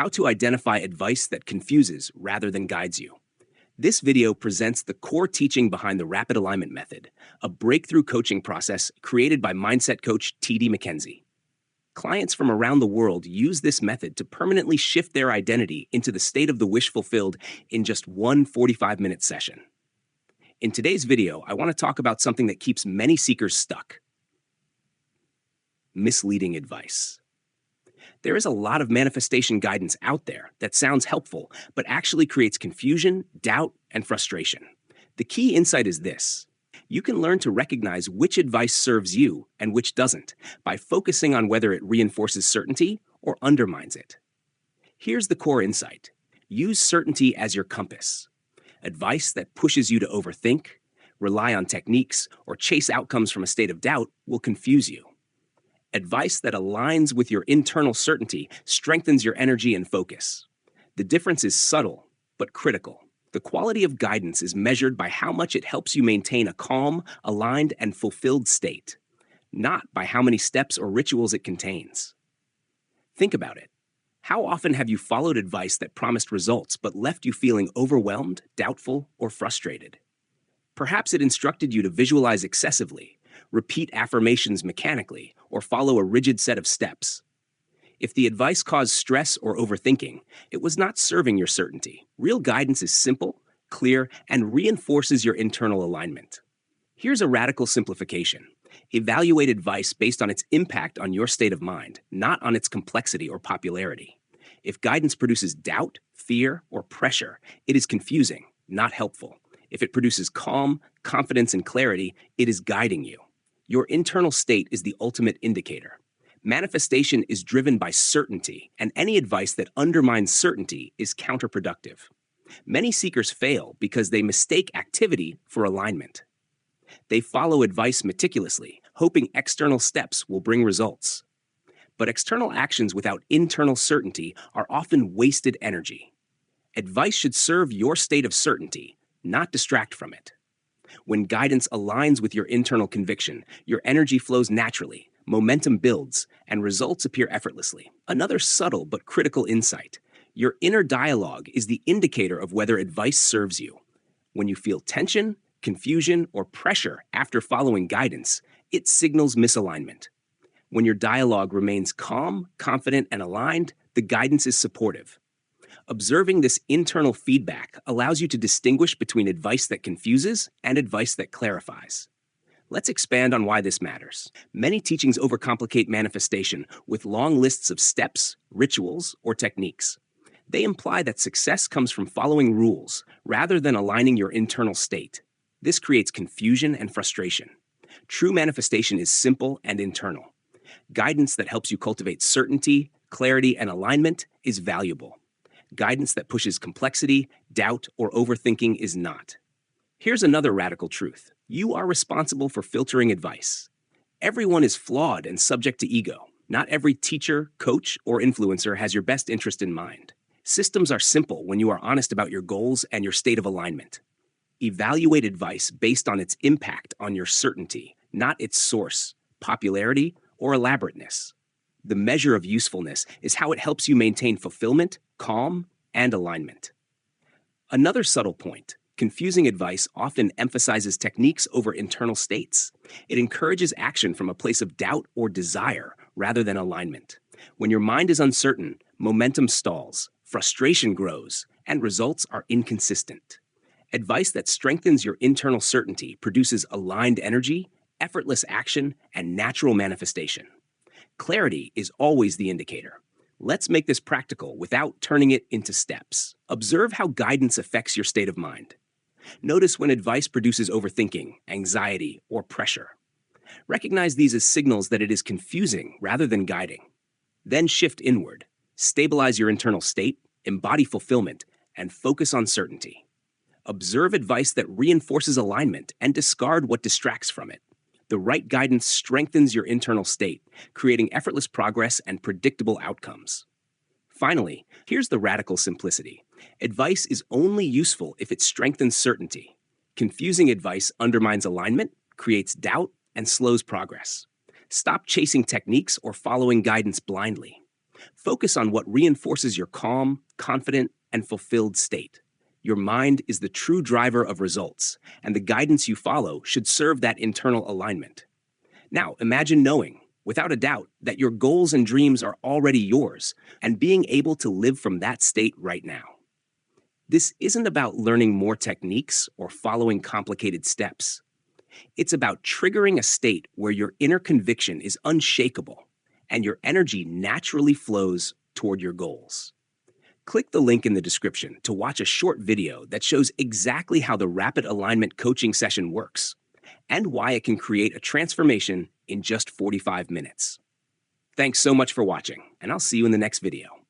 how to identify advice that confuses rather than guides you. This video presents the core teaching behind the Rapid Alignment Method, a breakthrough coaching process created by mindset coach T.D. McKenzie. Clients from around the world use this method to permanently shift their identity into the state of the wish fulfilled in just one 45-minute session. In today's video, I want to talk about something that keeps many seekers stuck: misleading advice. There is a lot of manifestation guidance out there that sounds helpful, but actually creates confusion, doubt, and frustration. The key insight is this: you can learn to recognize which advice serves you and which doesn't by focusing on whether it reinforces certainty or undermines it. Here's the core insight: use certainty as your compass. Advice that pushes you to overthink, rely on techniques, or chase outcomes from a state of doubt will confuse you. Advice that aligns with your internal certainty strengthens your energy and focus. The difference is subtle, but critical. The quality of guidance is measured by how much it helps you maintain a calm, aligned, and fulfilled state, not by how many steps or rituals it contains. Think about it. How often have you followed advice that promised results but left you feeling overwhelmed, doubtful, or frustrated? Perhaps it instructed you to visualize excessively, repeat affirmations mechanically, or follow a rigid set of steps. If the advice caused stress or overthinking, it was not serving your certainty. Real guidance is simple, clear, and reinforces your internal alignment. Here's a radical simplification: evaluate advice based on its impact on your state of mind, not on its complexity or popularity. If guidance produces doubt, fear, or pressure, it is confusing, not helpful. If it produces calm, confidence, and clarity, it is guiding you. Your internal state is the ultimate indicator. Manifestation is driven by certainty, and any advice that undermines certainty is counterproductive. Many seekers fail because they mistake activity for alignment. They follow advice meticulously, hoping external steps will bring results. But external actions without internal certainty are often wasted energy. Advice should serve your state of certainty, not distract from it. When guidance aligns with your internal conviction, your energy flows naturally, momentum builds, and results appear effortlessly. Another subtle but critical insight: your inner dialogue is the indicator of whether advice serves you. When you feel tension, confusion, or pressure after following guidance, it signals misalignment. When your dialogue remains calm, confident, and aligned, the guidance is supportive. Observing this internal feedback allows you to distinguish between advice that confuses and advice that clarifies. Let's expand on why this matters. Many teachings overcomplicate manifestation with long lists of steps, rituals, or techniques. They imply that success comes from following rules rather than aligning your internal state. This creates confusion and frustration. True manifestation is simple and internal. Guidance that helps you cultivate certainty, clarity, and alignment is valuable. Guidance that pushes complexity, doubt, or overthinking is not. Here's another radical truth: you are responsible for filtering advice. Everyone is flawed and subject to ego. Not every teacher, coach, or influencer has your best interest in mind. Systems are simple when you are honest about your goals and your state of alignment. Evaluate advice based on its impact on your certainty, not its source, popularity, or elaborateness. The measure of usefulness is how it helps you maintain fulfillment, calm, and alignment. Another subtle point: confusing advice often emphasizes techniques over internal states. It encourages action from a place of doubt or desire rather than alignment. When your mind is uncertain, momentum stalls, frustration grows, and results are inconsistent. Advice that strengthens your internal certainty produces aligned energy, effortless action, and natural manifestation. Clarity is always the indicator. Let's make this practical without turning it into steps. Observe how guidance affects your state of mind. Notice when advice produces overthinking, anxiety, or pressure. Recognize these as signals that it is confusing rather than guiding. Then shift inward. Stabilize your internal state, embody fulfillment, and focus on certainty. Observe advice that reinforces alignment and discard what distracts from it. The right guidance strengthens your internal state, creating effortless progress and predictable outcomes. Finally, here's the radical simplicity: advice is only useful if it strengthens certainty. Confusing advice undermines alignment, creates doubt, and slows progress. Stop chasing techniques or following guidance blindly. Focus on what reinforces your calm, confident, and fulfilled state. Your mind is the true driver of results, and the guidance you follow should serve that internal alignment. Now, imagine knowing, without a doubt, that your goals and dreams are already yours, and being able to live from that state right now. This isn't about learning more techniques or following complicated steps. It's about triggering a state where your inner conviction is unshakable and your energy naturally flows toward your goals. Click the link in the description to watch a short video that shows exactly how the rapid alignment coaching session works and why it can create a transformation in just 45 minutes. Thanks so much for watching, and I'll see you in the next video.